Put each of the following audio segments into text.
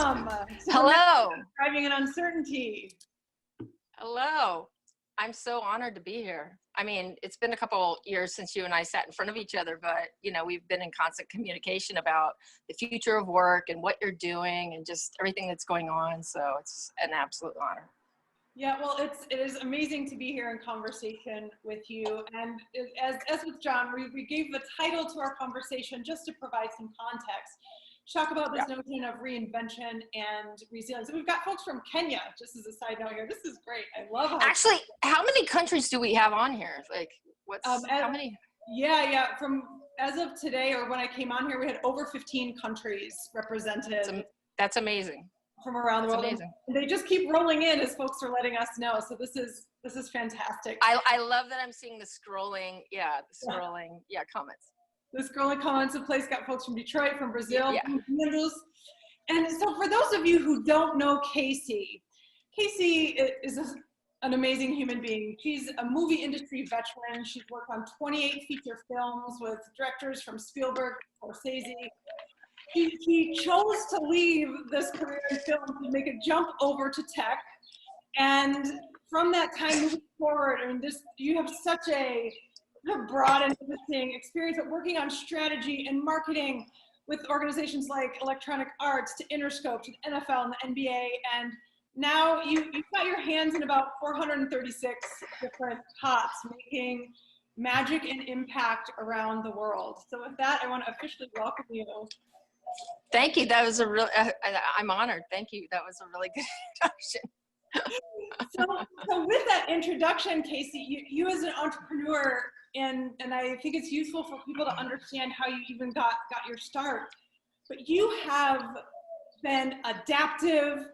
welcome. Hello. Thriving in Uncertainty. Hello. I'm so honored to be here. I mean, it's been a couple years since you and I sat in front of each other, but we've been in constant communication about the future of work and what you're doing and just everything that's going on. So it's an absolute honor. Yeah, well, it is amazing to be here in conversation with you. And as with John, we gave the title to our conversation just to provide some context. Talk about this notion of reinvention and resilience. And we've got folks from Kenya, just as a side note here. This is great. I love how actually, how many countries do we have on here? Like, how many? Yeah. From as of today, or when I came on here, we had over 15 countries represented. That's amazing. From around the world. Amazing. And they just keep rolling in as folks are letting us know. So this is fantastic. I love that I'm seeing the scrolling, comments. The scrolling comments in place got folks from Detroit, from Brazil, from Simmons. And so for those of you who don't know Kayce is an amazing human being. She's a movie industry veteran. She's worked on 28 feature films with directors from Spielberg, Scorsese. She chose to leave this career in film to make a jump over to tech. And from that time moving forward, you have such a broad and interesting experience at working on strategy and marketing with organizations like Electronic Arts to Interscope to the NFL and the NBA. And now you've got your hands in about 436 different pots, making magic and impact around the world. So with that, I want to officially welcome you. Thank you. That was I'm honored. Thank you. That was a really good introduction. So with that introduction, Kayce, you as an entrepreneur, and I think it's useful for people to understand how you even got your start, but you have been adaptive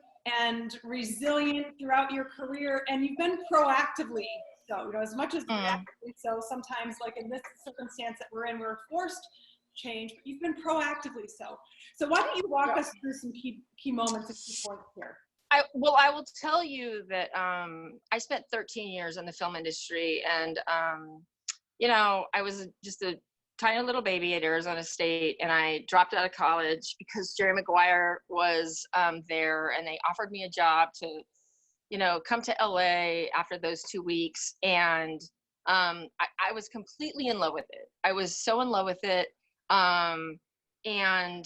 and resilient throughout your career, and you've been proactively so, as much as reactively so. Sometimes, like in this circumstance that we're in, we're forced change, but you've been proactively so. So why don't you walk us through some key moments and key points here? I will tell you that I spent 13 years in the film industry, and I was just a tiny little baby at Arizona State, and I dropped out of college because Jerry Maguire was there, and they offered me a job to come to LA after those 2 weeks, and I was completely in love with it. I was so in love with it. And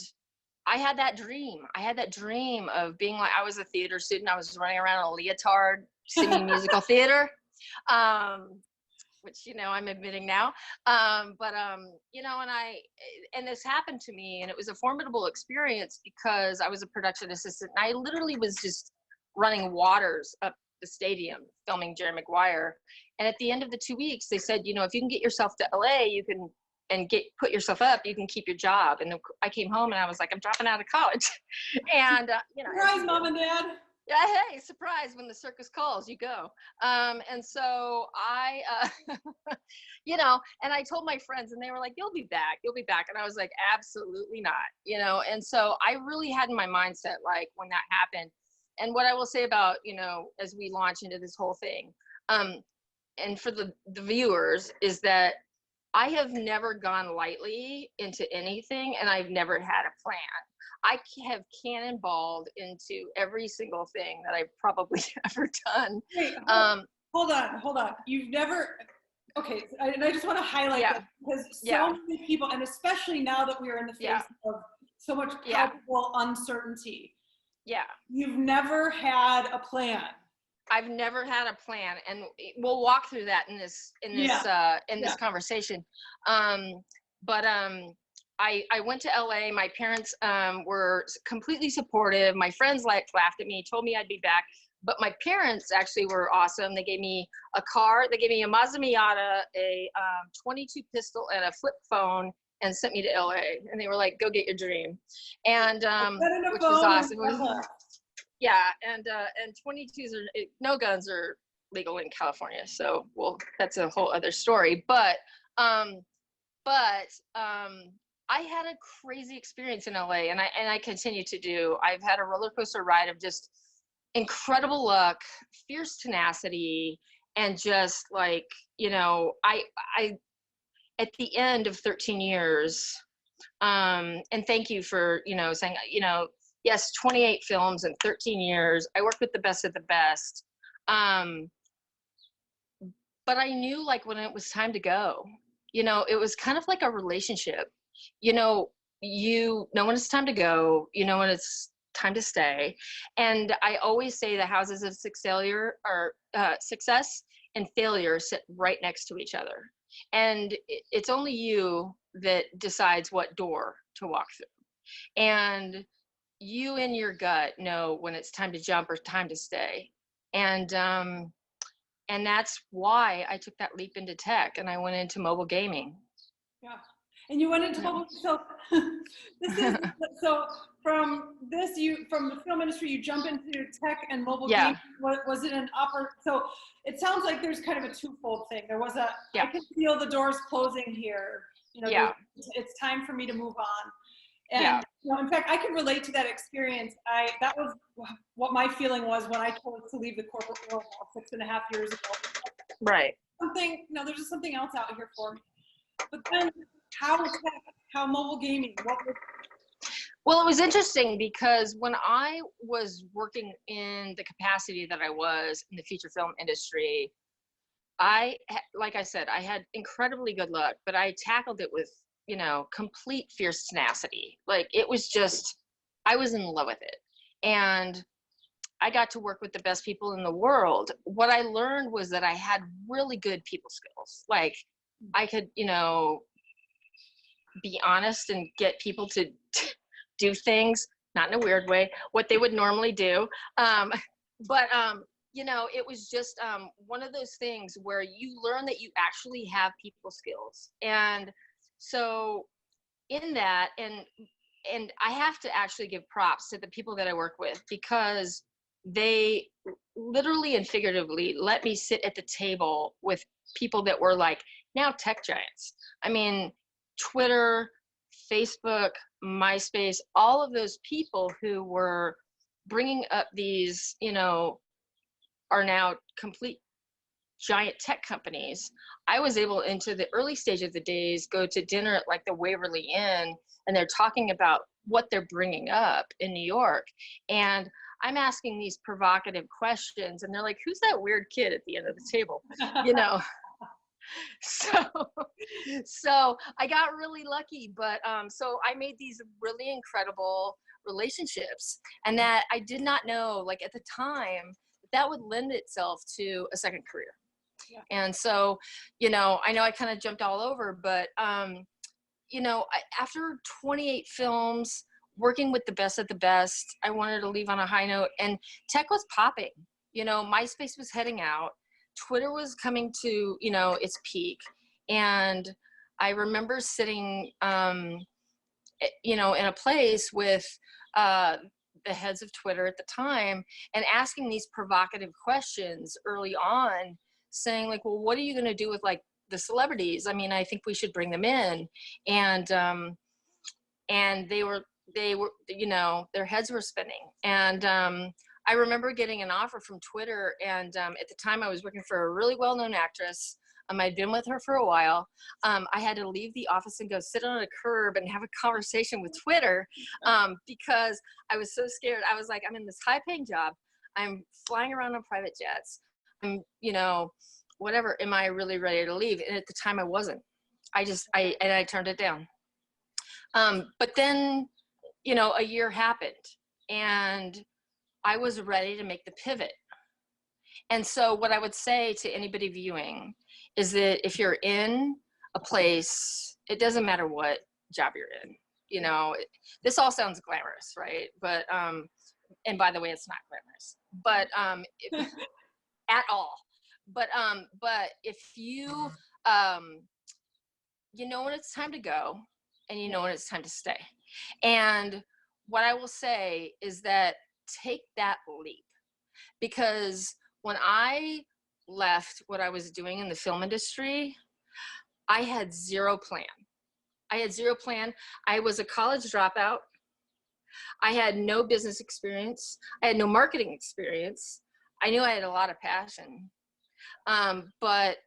I had that dream of being like, I was a theater student. I was running around in a leotard, singing musical theater, which, I'm admitting now. And this happened to me, and it was a formidable experience because I was a production assistant, and I literally was just running waters up the stadium filming Jerry Maguire. And at the end of the 2 weeks, they said, if you can get yourself to LA, you can put yourself up, you can keep your job. And I came home and I was like, I'm dropping out of college. And surprise, Mom and Dad. Yeah, hey, surprise, when the circus calls, you go. And so I and I told my friends, and they were like, you'll be back. And I was like, absolutely not. And so I really had in my mindset, like, when that happened. And what I will say about, as we launch into this whole thing, and for the viewers, is that I have never gone lightly into anything, and I've never had a plan. I have cannonballed into every single thing that I've probably ever done. Wait, hold on. You've never, okay, and I just want to highlight that because so many people, and especially now that we are in the face of so much palpable uncertainty. Yeah. You've never had a plan. I've never had a plan, and we'll walk through that in this conversation. But I went to LA. My parents were completely supportive. My friends laughed at me, told me I'd be back. But my parents actually were awesome. They gave me a car. They gave me a Mazda Miata, a 22 pistol, and a flip phone, and sent me to LA. And they were like, "Go get your dream," and which was awesome. Yeah, and 22s are, no guns are legal in California, so that's a whole other story. But I had a crazy experience in LA, and I continue to do. I've had a roller coaster ride of just incredible luck, fierce tenacity, and just like, I at the end of 13 years, and thank you for saying, yes, 28 films in 13 years. I worked with the best of the best. But I knew like when it was time to go, you know, it was kind of like a relationship. You know when it's time to go, you know when it's time to stay. And I always say the houses of success and failure sit right next to each other. And it's only you that decides what door to walk through. And you in your gut know when it's time to jump or time to stay. And that's why I took that leap into tech and I went into mobile gaming. Yeah. And you went into mobile, so this is, so from the film industry, you jump into tech and mobile gaming. Was it so it sounds like there's kind of a twofold thing. There was I can feel the doors closing here. You know, it's time for me to move on. And you know, in fact, I can relate to that experience. That was what my feeling was when I chose to leave the corporate world 6.5 years ago. Right. There's just something else out here for me. But then how mobile gaming, Well, it was interesting because when I was working in the capacity that I was in the feature film industry, like I said, I had incredibly good luck, but I tackled it with, you know, complete fierce tenacity. Like it was just, I was in love with it. And I got to work with the best people in the world. What I learned was that I had really good people skills. Like I could, you know, be honest and get people to do things, not in a weird way, what they would normally do. You know, it was just one of those things where you learn that you actually have people skills. And so in that, and I have to actually give props to the people that I work with, because they literally and figuratively let me sit at the table with people that were like now tech giants. I mean, Twitter, Facebook, MySpace, all of those people who were bringing up these, you know, are now complete giant tech companies. I was able, into the early stage of the days, go to dinner at like the Waverly Inn, and they're talking about what they're bringing up in New York. And I'm asking these provocative questions, and they're like, who's that weird kid at the end of the table? You know? So I got really lucky, but so I made these really incredible relationships, and that I did not know, like at the time, that would lend itself to a second career. Yeah. And so, you know I kind of jumped all over, but you know, after 28 films, working with the best of the best, I wanted to leave on a high note, and tech was popping. You know, MySpace was heading out. Twitter was coming to, you know, its peak. And I remember sitting, you know, in a place with the heads of Twitter at the time and asking these provocative questions early on, saying like, well, what are you going to do with like the celebrities? I mean, I think we should bring them in. And they were, you know, their heads were spinning. And I remember getting an offer from Twitter, and at the time I was working for a really well-known actress. I'd been with her for a while. I had to leave the office and go sit on a curb and have a conversation with Twitter because I was so scared. I was like, I'm in this high-paying job. I'm flying around on private jets. I'm, you know, whatever. Am I really ready to leave? And at the time I wasn't. I turned it down. But then, you know, a year happened, and I was ready to make the pivot. And so what I would say to anybody viewing is that if you're in a place, it doesn't matter what job you're in, you know, this all sounds glamorous, right? But, and by the way, it's not glamorous, but, at all. But if you, you know when it's time to go, and you know when it's time to stay. And what I will say is that take that leap, because when I left what I was doing in the film industry, I had zero plan. I was a college dropout. I had no business experience. I had no marketing experience. I knew I had a lot of passion. But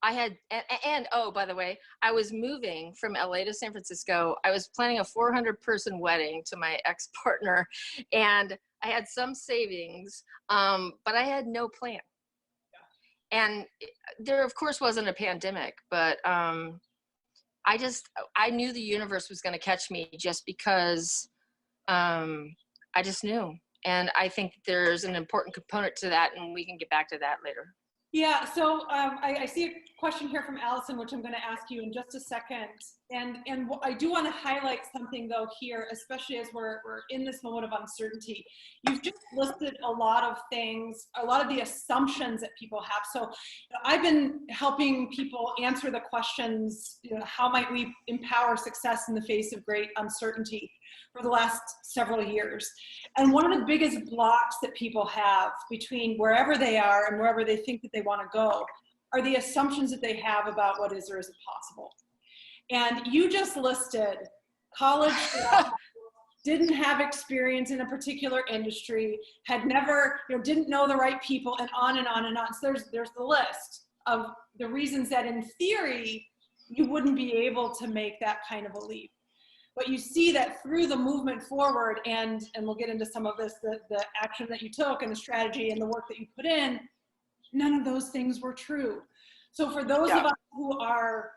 I had, and oh, by the way, I was moving from LA to San Francisco. I was planning a 400-person wedding to my ex-partner, and I had some savings, but I had no plan. And there, of course, wasn't a pandemic, but I knew the universe was going to catch me just because I just knew. And I think there's an important component to that, and we can get back to that later. Yeah, so I see a question here from Allison, which I'm going to ask you in just a second. And I do want to highlight something, though, here, especially as we're in this moment of uncertainty. You've just listed a lot of things, a lot of the assumptions that people have. So I've been helping people answer the questions, how might we empower success in the face of great uncertainty for the last several years. And one of the biggest blocks that people have between wherever they are and wherever they think that they want to go are the assumptions that they have about what is or isn't possible. And you just listed college, didn't have experience in a particular industry, had never, didn't know the right people, and on and on and on. So there's the list of the reasons that in theory, you wouldn't be able to make that kind of a leap. But you see that through the movement forward, and we'll get into some of this, the action that you took and the strategy and the work that you put in, none of those things were true. So for those of us who are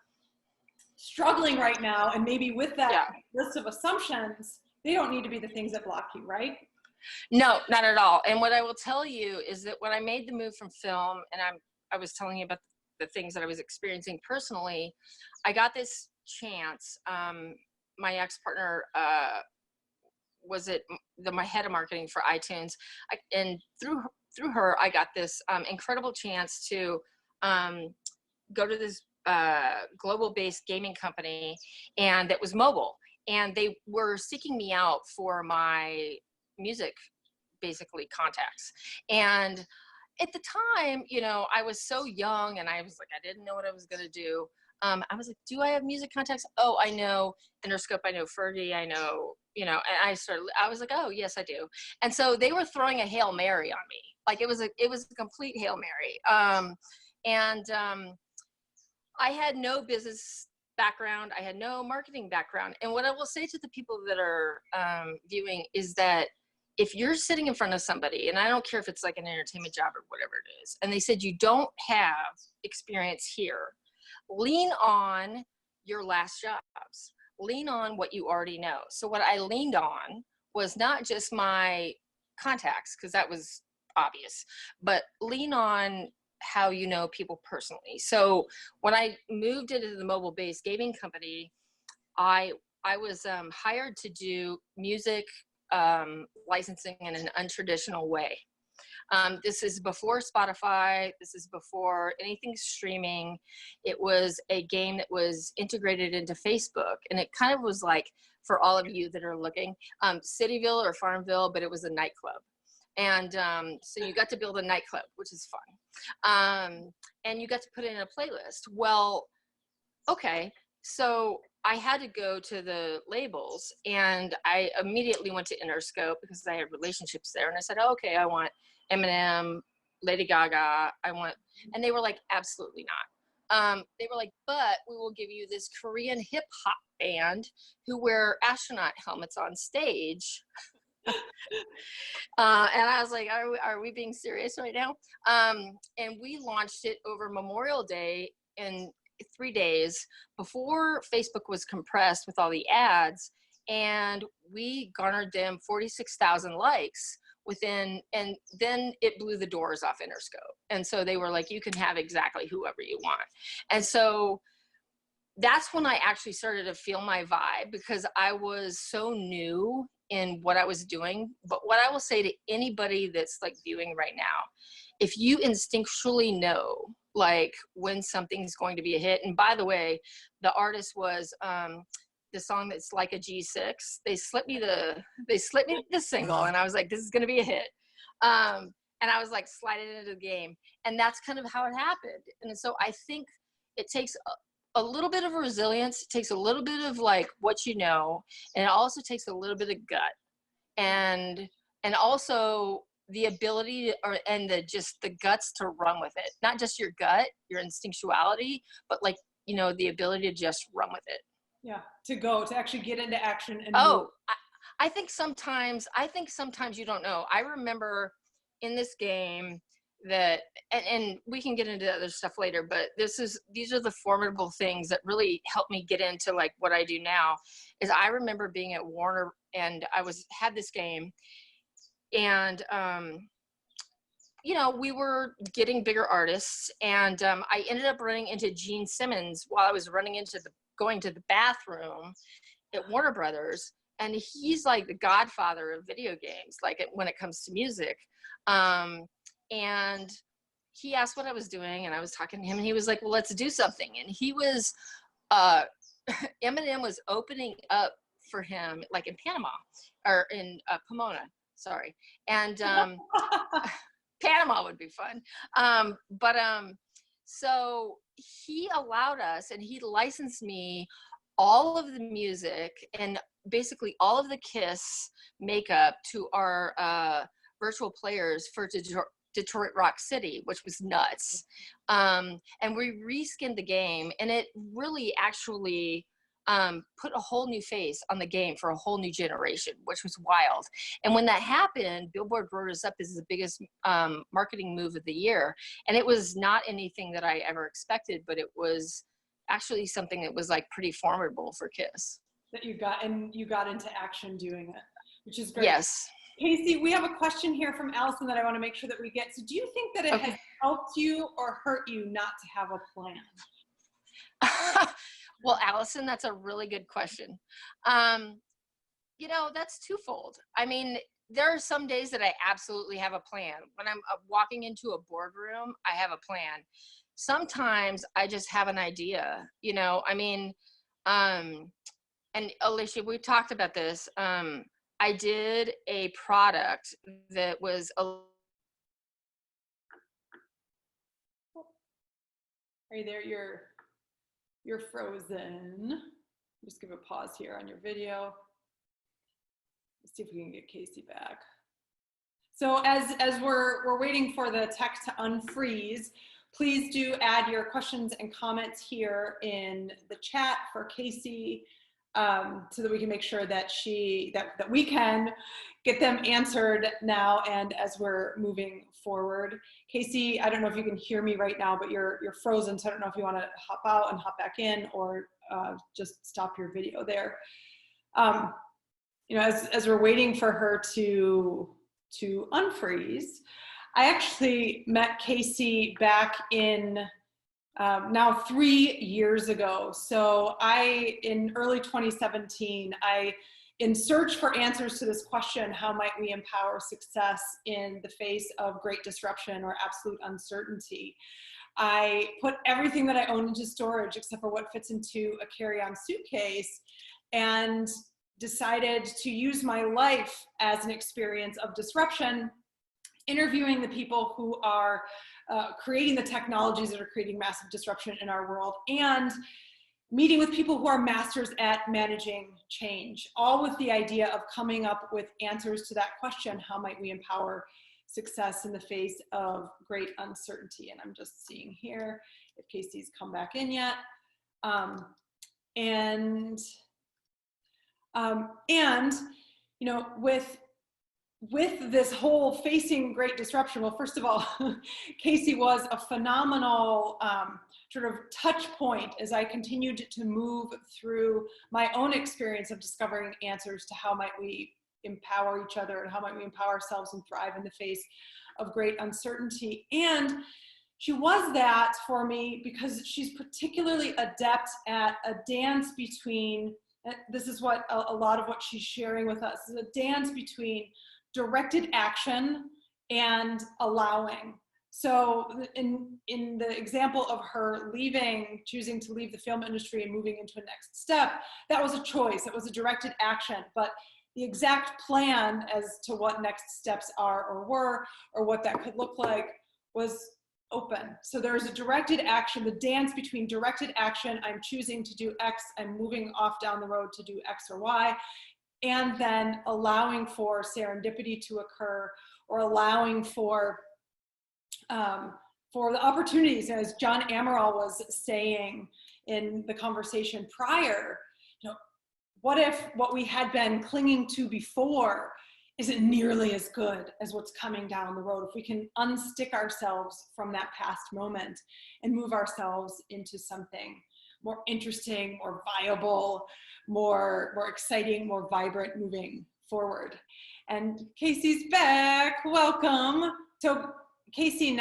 struggling right now, and maybe with that list of assumptions, they don't need to be the things that block you, right? No, not at all. And what I will tell you is that when I made the move from film, and I was telling you about the things that I was experiencing personally, I got this chance. My ex-partner was my head of marketing for iTunes, and through her, I got this incredible chance to go to this global-based gaming company, and that was mobile, and they were seeking me out for my music, basically, contacts. And at the time, I was so young, and I was like, I didn't know what I was going to do. I was like, do I have music contacts? Oh, I know Interscope, I know Fergie, I know, and I was like, oh, yes, I do. And so they were throwing a Hail Mary on me. Like it was a complete Hail Mary. I had no business background. I had no marketing background. And what I will say to the people that are viewing is that if you're sitting in front of somebody, and I don't care if it's like an entertainment job or whatever it is, and they said you don't have experience here, lean on your last jobs. Lean on what you already know. So what I leaned on was not just my contacts, because that was obvious, but lean on how you know people personally. So when I moved into the mobile-based gaming company, I was hired to do music licensing in an untraditional way. This is before Spotify. This is before anything streaming. It was a game that was integrated into Facebook. And it kind of was like, for all of you that are looking, Cityville or Farmville, but it was a nightclub. And so you got to build a nightclub, which is fun. And you got to put it in a playlist. Well, okay. So I had to go to the labels, and I immediately went to Interscope because I had relationships there. And I said, oh, okay, I want Eminem, Lady Gaga, and they were like, absolutely not. They were like, but we will give you this Korean hip hop band who wear astronaut helmets on stage. And I was like, are we being serious right now? And we launched it over Memorial Day in 3 days before Facebook was compressed with all the ads. And we garnered them 46,000 likes within, and then it blew the doors off Interscope. And so they were like, you can have exactly whoever you want. And so that's when I actually started to feel my vibe, because I was so new in what I was doing. But what I will say to anybody that's like viewing right now, if you instinctually know like when something's going to be a hit, and by the way, the artist was the song that's like a G6. They slipped me the single, and I was like, this is going to be a hit. And I was like sliding into the game, and that's kind of how it happened. And so I think it takes a little bit of resilience. It takes a little bit of like what you know, and it also takes a little bit of gut, and also the ability and just the guts to run with it. Not just your gut, your instinctuality, but like, you know, the ability to just run with it. Yeah, to actually get into action and move. Move. I think sometimes you don't know. I remember in this game that, and we can get into other stuff later, but these are the formidable things that really helped me get into like what I do now. Is I remember being at Warner and had this game, and you know, we were getting bigger artists, and I ended up running into Gene Simmons while I was going to the bathroom at Warner Brothers. And he's like the godfather of video games, like when it comes to music. And he asked what I was doing, and I was talking to him, and he was like, well, let's do something. And he was, Eminem was opening up for him, like in Panama, or in Pomona, sorry. And Panama would be fun. So he allowed us, and he licensed me all of the music and basically all of the Kiss makeup to our virtual players for Detroit Rock City, which was nuts. And we reskinned the game, and it really actually put a whole new face on the game for a whole new generation, which was wild. And when that happened, Billboard wrote us up as the biggest marketing move of the year. And it was not anything that I ever expected, but it was actually something that was like pretty formidable for Kiss. That you got into action doing it, which is great. Yes. Kayce, we have a question here from Allison that I want to make sure that we get. So do you think that it has helped you or hurt you not to have a plan? Well, Allison, that's a really good question. You know, that's twofold. I mean, there are some days that I absolutely have a plan. When I'm walking into a boardroom, I have a plan. Sometimes I just have an idea, you know, I mean, and Elatia, we talked about this. I did a product that was Are you there? You're frozen. Just give a pause here on your video. Let's see if we can get Kayce back. So as we're waiting for the tech to unfreeze, please do add your questions and comments here in the chat for Kayce, so that we can make sure that that we can get them answered now and as we're moving forward. Kayce, I don't know if you can hear me right now, but you're frozen, so I don't know if you want to hop out and hop back in, or just stop your video there. You know, as we're waiting for her to unfreeze, I actually met Kayce back in now 3 years ago. So in early 2017, in search for answers to this question, how might we empower success in the face of great disruption or absolute uncertainty, I put everything that I own into storage except for what fits into a carry-on suitcase, and decided to use my life as an experience of disruption, interviewing the people who are creating the technologies that are creating massive disruption in our world, and meeting with people who are masters at managing change, all with the idea of coming up with answers to that question, how might we empower success in the face of great uncertainty? And I'm just seeing here if Kayce's come back in yet. And you know, with this whole facing great disruption, well, first of all, Kayce was a phenomenal sort of touch point as I continued to move through my own experience of discovering answers to how might we empower each other and how might we empower ourselves and thrive in the face of great uncertainty. And she was that for me because she's particularly adept at a dance between, this is what a lot of what she's sharing with us, is a dance between directed action and allowing. So in the example of her choosing to leave the film industry and moving into a next step, that was a choice. It was a directed action, but the exact plan as to what next steps are or were, or what that could look like, was open. So there's a directed action, the dance between directed action, I'm choosing to do X, I'm moving off down the road to do X or Y, and then allowing for serendipity to occur, or allowing for the opportunities, as John Amaral was saying in the conversation prior. What if what we had been clinging to before isn't nearly as good as what's coming down the road? If we can unstick ourselves from that past moment and move ourselves into something more interesting, more viable, more exciting, more vibrant moving forward. And Kayce's back, welcome. So Kayce,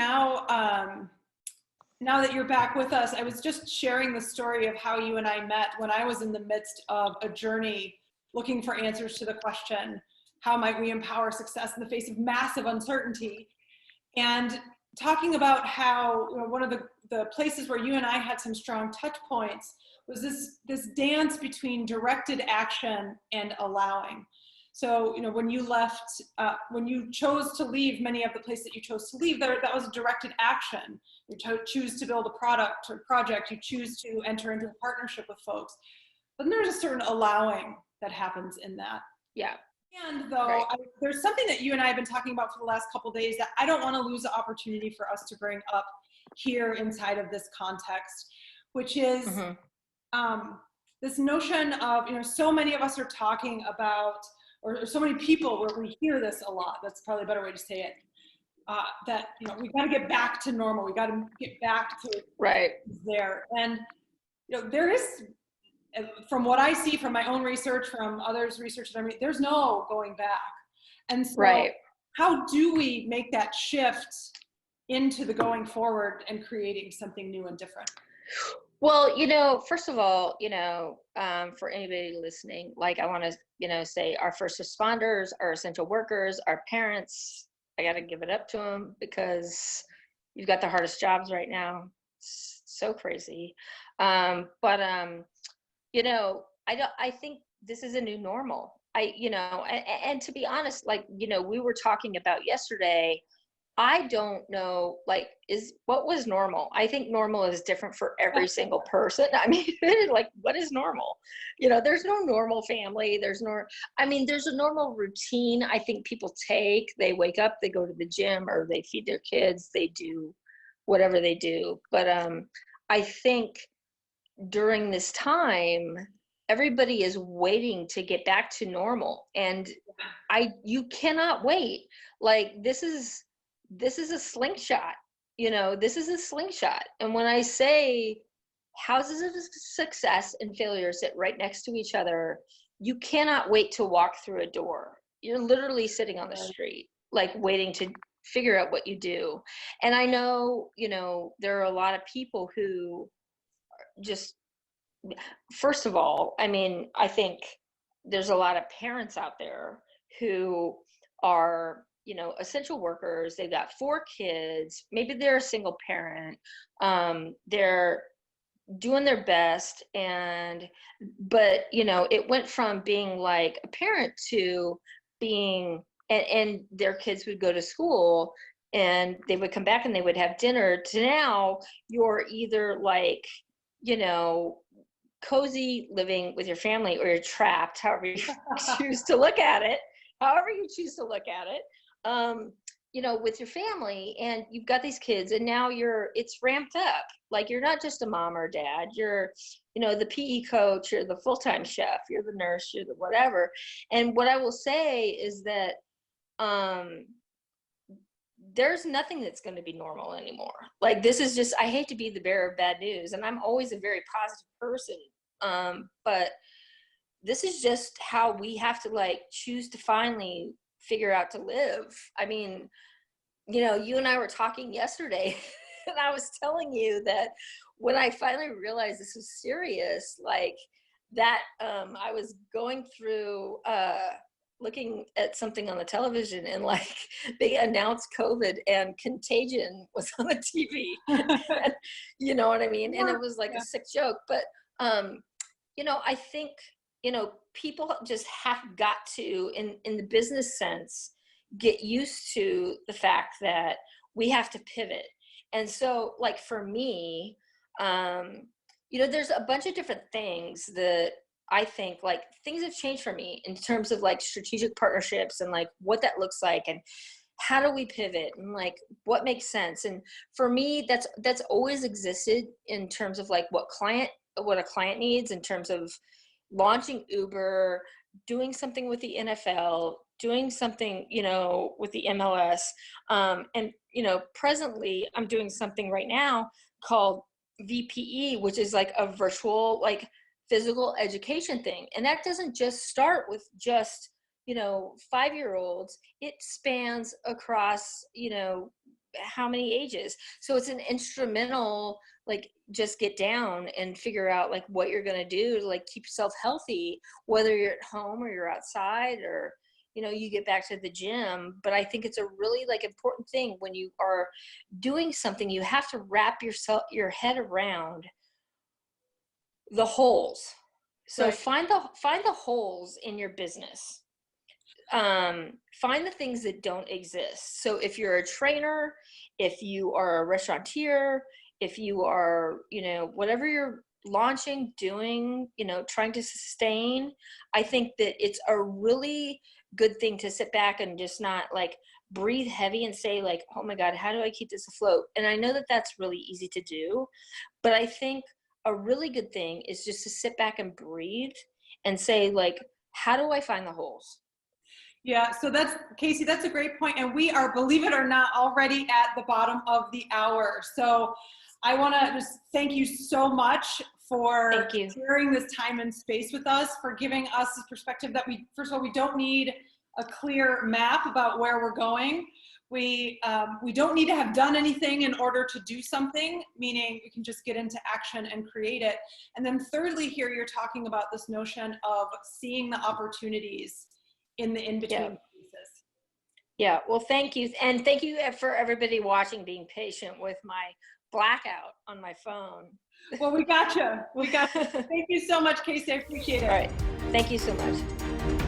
now that you're back with us, I was just sharing the story of how you and I met when I was in the midst of a journey looking for answers to the question, how might we empower success in the face of massive uncertainty? And talking about how one of the places where you and I had some strong touch points was this dance between directed action and allowing. So, when you left, when you chose to leave many of the places that you chose to leave, that was a directed action. You choose to build a product or project, you choose to enter into a partnership with folks. But then there's a certain allowing that happens in that. Yeah. And though there's something that you and I have been talking about for the last couple of days that I don't want to lose the opportunity for us to bring up here inside of this context, which is this notion of, so many of us are talking about, or so many people where we hear this a lot, that's probably a better way to say it, that, we got to get back to normal. We got to get back to there. And, there is, from what I see from my own research, from others' research, there's no going back. And so how do we make that shift into the going forward and creating something new and different? Well, first of all, for anybody listening, I want to, say our first responders, our essential workers, our parents, I got to give it up to them because you've got the hardest jobs right now. It's so crazy. I think this is a new normal. And to be honest, we were talking about yesterday, I don't know, what was normal? I think normal is different for every single person. What is normal? There's no normal family. There's a normal routine I think people take. They wake up, they go to the gym, or they feed their kids, they do whatever they do. But I think during this time, everybody is waiting to get back to normal. And you cannot wait. This is a slingshot, this is a slingshot. And when I say houses of success and failure sit right next to each other, you cannot wait to walk through a door. You're literally sitting on the street, waiting to figure out what you do. And I know, there are a lot of people who just, first of all, I think there's a lot of parents out there who are, essential workers. They've got 4 kids, maybe they're a single parent, they're doing their best. But it went from being like a parent to being, and their kids would go to school and they would come back and they would have dinner, to now you're either cozy living with your family, or you're trapped, however you choose to look at it, with your family, and you've got these kids, and now it's ramped up. You're not just a mom or dad, you're, the PE coach, you're the full-time chef, you're the nurse, you're the whatever. And what I will say is that, there's nothing that's going to be normal anymore. This is just, I hate to be the bearer of bad news, and I'm always a very positive person. But this is just how we have to choose to finally figure out to live. You and I were talking yesterday and I was telling you that when I finally realized this was serious, I was going through, looking at something on the television, and they announced COVID and Contagion was on the TV. You know what I mean? And it was a sick joke, but, I think, people just have got to, in the business sense, get used to the fact that we have to pivot. And so for me, there's a bunch of different things that I think like things have changed for me in terms of like strategic partnerships and like what that looks like and how do we pivot and like what makes sense. And for me, that's always existed in terms of like what a client needs in terms of launching Uber, doing something with the NFL, doing something, you know, with the MLS. And, you know, presently I'm doing something right now called VPE, which is like a virtual, like physical education thing. And that doesn't just start with just, you know, 5-year-olds. It spans across, you know, how many ages. So it's an instrumental, like just get down and figure out like what you're going to do to like keep yourself healthy, whether you're at home or you're outside or, you know, you get back to the gym. But I think it's a really like important thing when you are doing something, you have to wrap your head around the holes. So Right. find the holes in your business. Find the things that don't exist. So if you're a trainer, if you are a restaurateur, if you are, you know, whatever you're launching, doing, you know, trying to sustain, I think that it's a really good thing to sit back and just not like breathe heavy and say like, oh my God, how do I keep this afloat? And I know that that's really easy to do, but I think a really good thing is just to sit back and breathe and say like, how do I find the holes? Yeah, so that's, Kayce, that's a great point. And we are, believe it or not, already at the bottom of the hour. So I want to just thank you so much for sharing this time and space with us, for giving us this perspective that we, first of all, we don't need a clear map about where we're going. We don't need to have done anything in order to do something, meaning we can just get into action and create it. And then thirdly, here you're talking about this notion of seeing the opportunities in the in-between pieces. Yeah, well, thank you. And thank you for everybody watching, being patient with my blackout on my phone. Well, we got you. We got you. Thank you so much, Kayce. I appreciate it. All right. Thank you so much.